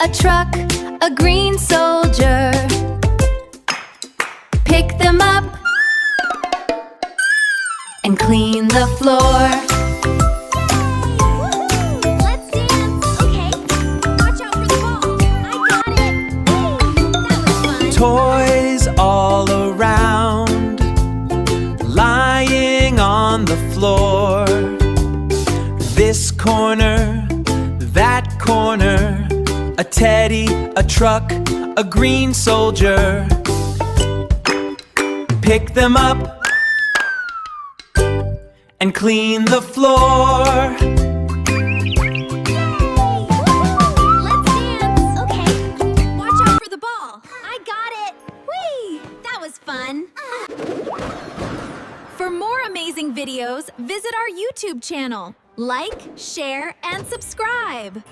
a truck, a green soldier. Pick them up and clean the floor. Let's dance! Okay, watch out for the ball. I got it! That was fun! Toys all around, lying on the floor. This corner, that corner, a teddy, a truck, a green soldier. Pick them up and clean the floor. Let's dance! Okay, watch out for the ball. I got it! Whee! That was fun! For more amazing videos, visit our YouTube channel. Like, share, and subscribe.